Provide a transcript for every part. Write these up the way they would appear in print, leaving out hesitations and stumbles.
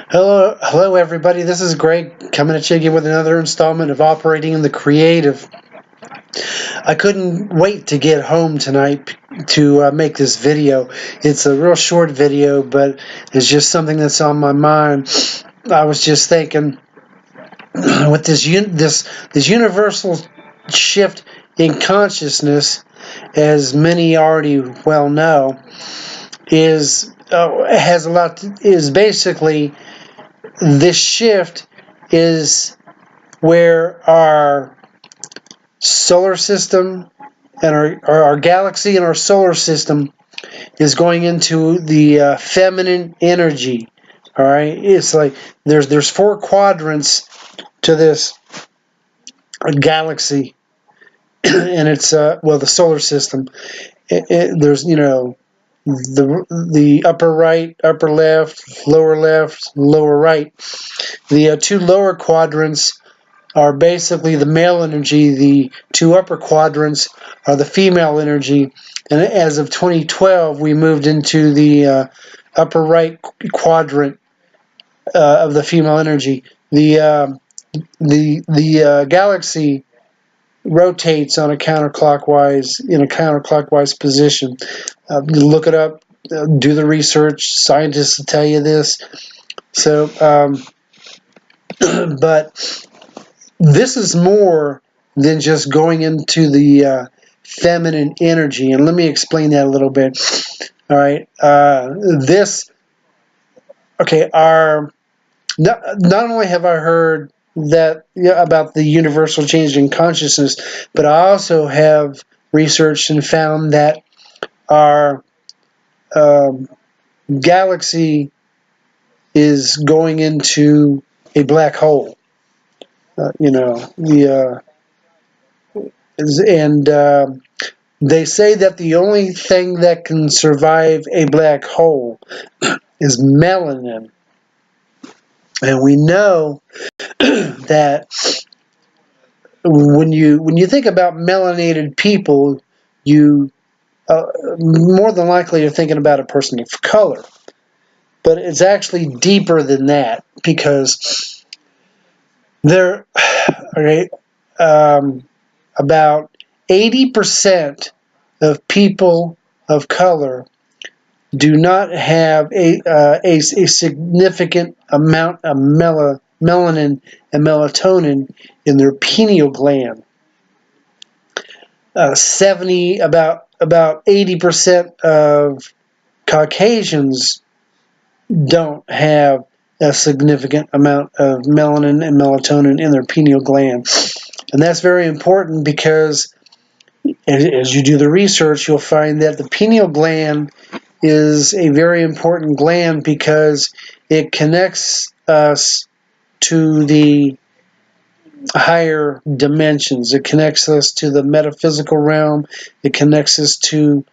Hello, everybody. This is Greg coming at you again with another installment of Operating in the Creative. I couldn't wait to get home tonight to make this video. It's a real short video, but it's just something that's on my mind. I was just thinking, with this universal shift in consciousness, as many already well know, has a lot is basically this shift is where our solar system and our galaxy and our solar system is going into the feminine energy. All right, it's like there's four quadrants to this galaxy, and it's the solar system. There's the upper right, upper left, lower right. The two lower quadrants are basically the male energy. The two upper quadrants are the female energy. And as of 2012, we moved into the upper right quadrant of the female energy. The galaxy rotates on a counterclockwise position. Look it up. Do the research. Scientists will tell you this. So, but this is more than just going into the feminine energy, and let me explain that a little bit. All right, not only have I heard that about the universal change in consciousness, but I also have researched and found that our galaxy is going into a black hole. They say that the only thing that can survive a black hole is melanin, and we know that when you think about melanated people, you more than likely are thinking about a person of color, but it's actually deeper than that because there, okay, about 80% of people of color do not have a significant amount of melanin and melatonin in their pineal gland. About 80% of Caucasians don't have a significant amount of melanin and melatonin in their pineal gland. And that's very important because as you do the research, you'll find that the pineal gland is a very important gland because it connects us to the higher dimensions. It connects us to the metaphysical realm. It connects us to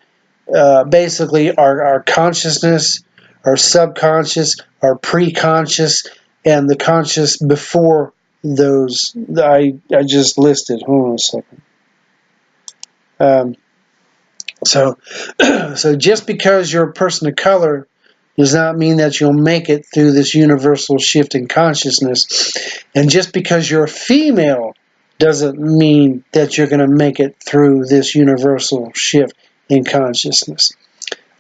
basically our consciousness, our subconscious, our pre-conscious, and the conscious before those I just listed. Hold on a second. So just because you're a person of color does not mean that you'll make it through this universal shift in consciousness. And just because you're a female doesn't mean that you're going to make it through this universal shift in consciousness.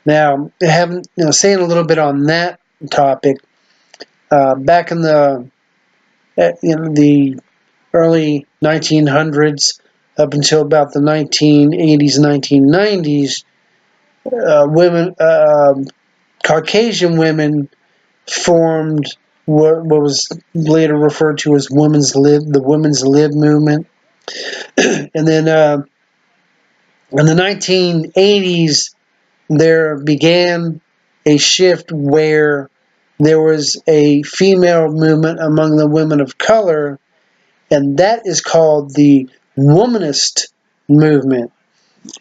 Now, saying a little bit on that topic, back in the early 1900s, up until about the 1980s, 1990s, Caucasian women formed what was later referred to as the women's lib movement. And then in the 1980s, there began a shift where there was a female movement among the women of color, and that is called the womanist movement.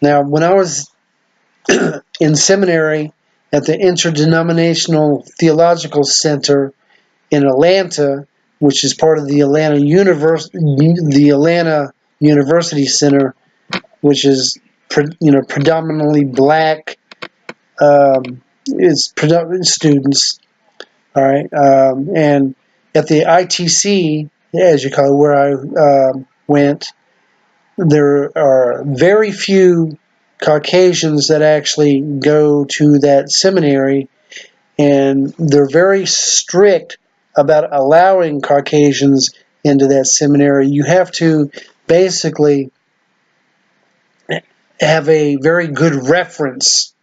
Now, when I was in seminary at the Interdenominational Theological Center in Atlanta, which is part of the Atlanta University Center, which is predominantly black students. All right, and at the ITC, as you call it, where I went, there are very few Caucasians that actually go to that seminary, and they're very strict about allowing Caucasians into that seminary. You have to basically have a very good reference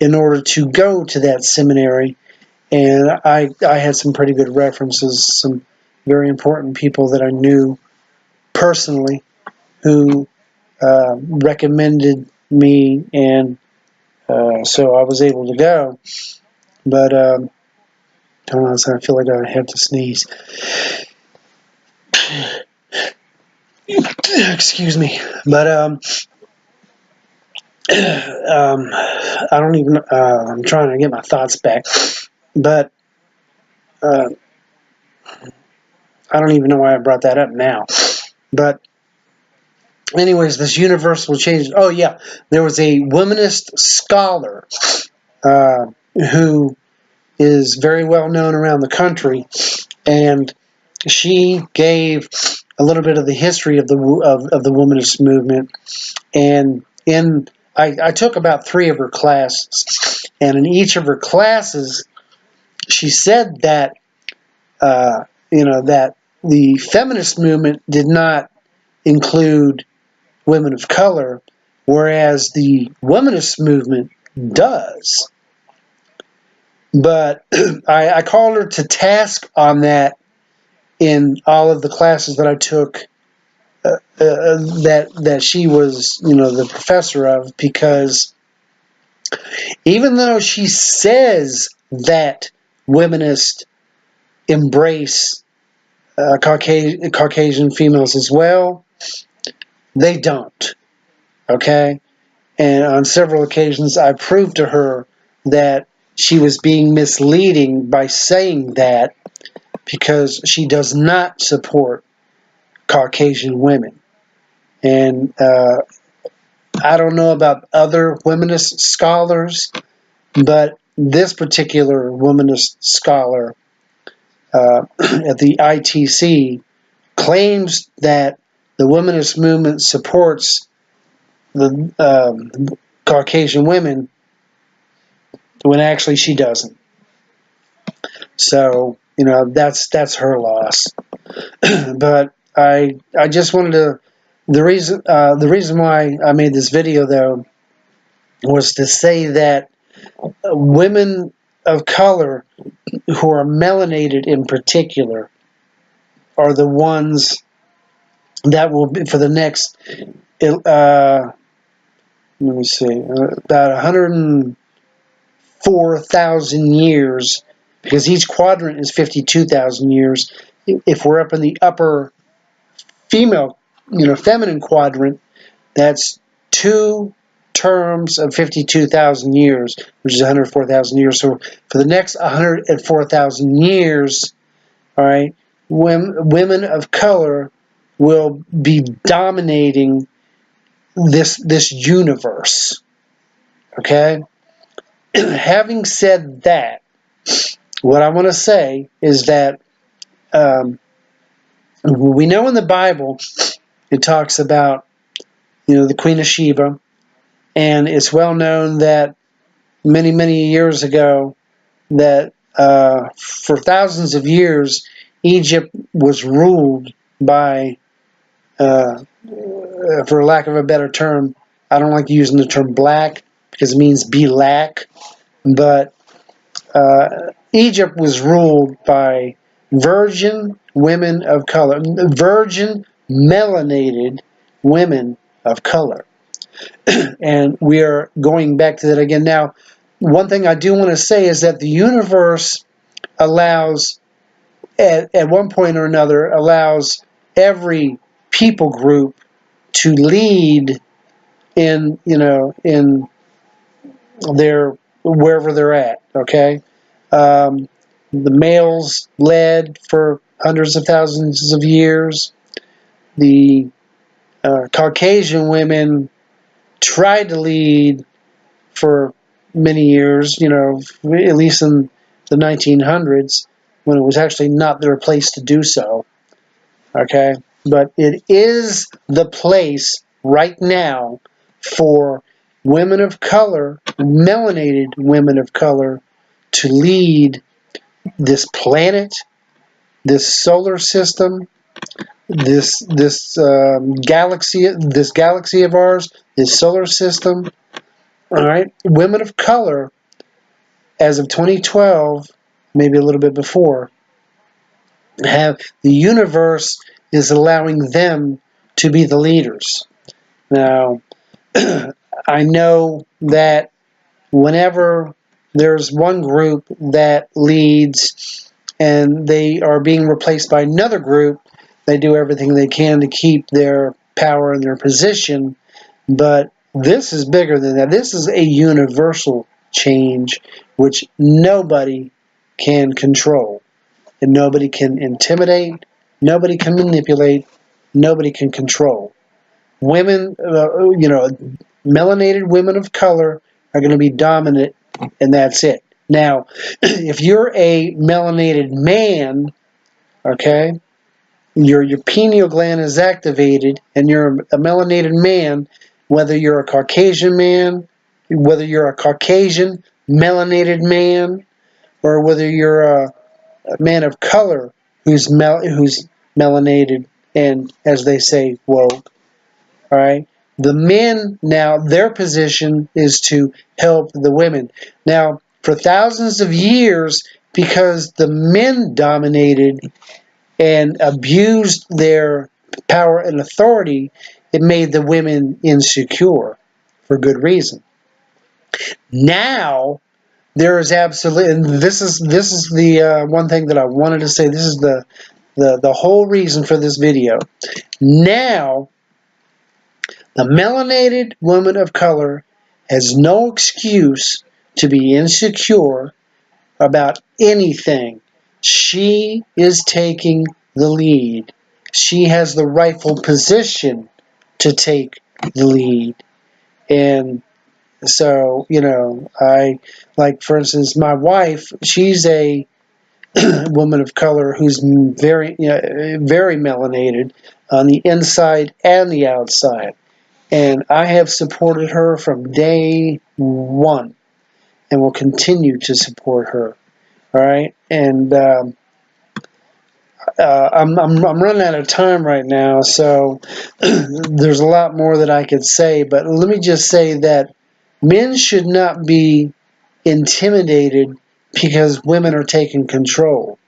in order to go to that seminary. And I had some pretty good references, some very important people that I knew personally who recommended me, and so I was able to go. But hold on a second, I feel like I have to sneeze. Excuse me. But I don't even. I'm trying to get my thoughts back, but I don't even know why I brought that up now. But anyways, this universal change. Oh yeah, there was a womanist scholar who is very well known around the country, and she gave a little bit of the history of the womanist movement. And I took about 3 of her classes, and in each of her classes, she said that that the feminist movement did not include women of color, whereas the womanist movement does. But I called her to task on that in all of the classes that I took, that she was, the professor of, because even though she says that wominists embrace Caucasian females as well, they don't. Okay? And on several occasions, I proved to her that she was being misleading by saying that, because she does not support Caucasian women. And I don't know about other womanist scholars, but this particular womanist scholar at the ITC claims that the womanist movement supports the Caucasian women, when actually she doesn't. So that's her loss. But I just wanted to. The reason why I made this video, though, was to say that women of color who are melanated in particular are the ones that will be for the next, let me see, about 104,000 years, because each quadrant is 52,000 years. If we're up in the upper female, feminine quadrant, that's 2 terms of 52,000 years, which is 104,000 years. So for the next 104,000 years, all right, women of color will be dominating this universe. Okay? Having said that, what I want to say is that we know in the Bible it talks about the Queen of Sheba, and it's well known that many years ago that for thousands of years Egypt was ruled by, for lack of a better term, I don't like using the term black because it means be lack, but Egypt was ruled by virgin women of color, virgin melanated women of color. And we are going back to that again. Now, one thing I do want to say is that the universe allows, at one point or another, allows every people group to lead in, in their, wherever they're at, okay? The males led for hundreds of thousands of years. The Caucasian women tried to lead for many years, at least in the 1900s, when it was actually not their place to do so. Okay? But it is the place right now for women of color, melanated women of color, to lead this planet, this solar system, this galaxy of ours, this solar system. All right, women of color, as of 2012, maybe a little bit before, have the universe is allowing them to be the leaders. Now, I know that whenever there's one group that leads and they are being replaced by another group, they do everything they can to keep their power and their position. But this is bigger than that. This is a universal change which nobody can control. And nobody can intimidate, nobody can manipulate, nobody can control. Women, melanated women of color are going to be dominant, and that's it. Now, if you're a melanated man, okay, your pineal gland is activated, and you're a melanated man, whether you're a Caucasian man, whether you're a Caucasian melanated man, or whether you're a man of color who's melanated and, as they say, woke. All right. The men now, their position is to help the women. Now, for thousands of years, because the men dominated and abused their power and authority, it made the women insecure for good reason. Now, there is absolutely, and this is the one thing that I wanted to say. This is the whole reason for this video. Now, the melanated woman of color has no excuse to be insecure about anything. She is taking the lead. She has the rightful position to take the lead. And so, for instance, my wife, she's a woman of color who's very melanated on the inside and the outside. And I have supported her from day one and will continue to support her. All right? And I'm running out of time right now, so there's a lot more that I could say. But let me just say that men should not be intimidated because women are taking control.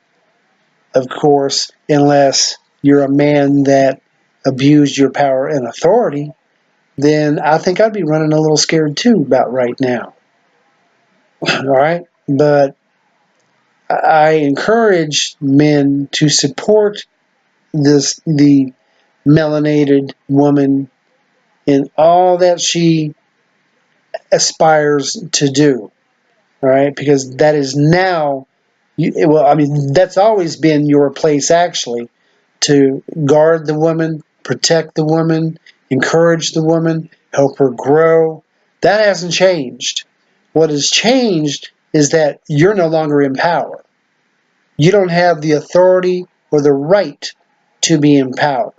Of course, unless you're a man that abused your power and authority, then I think I'd be running a little scared too about right now. All right? But I encourage men to support the melanated woman in all that she aspires to do. All right? Because that is now, that's always been your place, actually, to guard the woman, protect the woman, encourage the woman, help her grow. That hasn't changed. What has changed is that you're no longer in power. You don't have the authority or the right to be in power.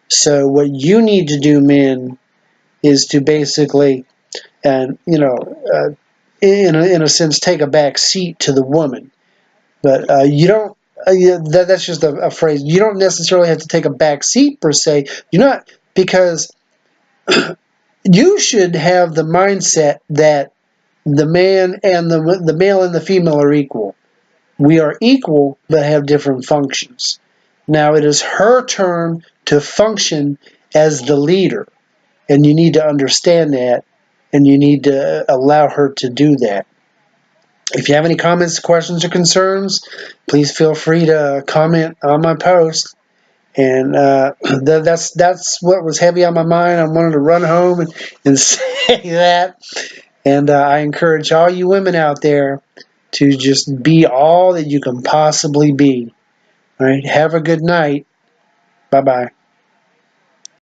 So what you need to do, men, is to basically, in a sense, take a back seat to the woman. But you don't. That's just a phrase. You don't necessarily have to take a back seat per se. You're not, because you should have the mindset that the man and the male and the female are equal. We are equal, but have different functions. Now it is her turn to function as the leader, and you need to understand that, and you need to allow her to do that. If you have any comments, questions, or concerns, please feel free to comment on my post. And that's what was heavy on my mind. I wanted to run home and say that. And I encourage all you women out there to just be all that you can possibly be. All right. Have a good night. Bye-bye.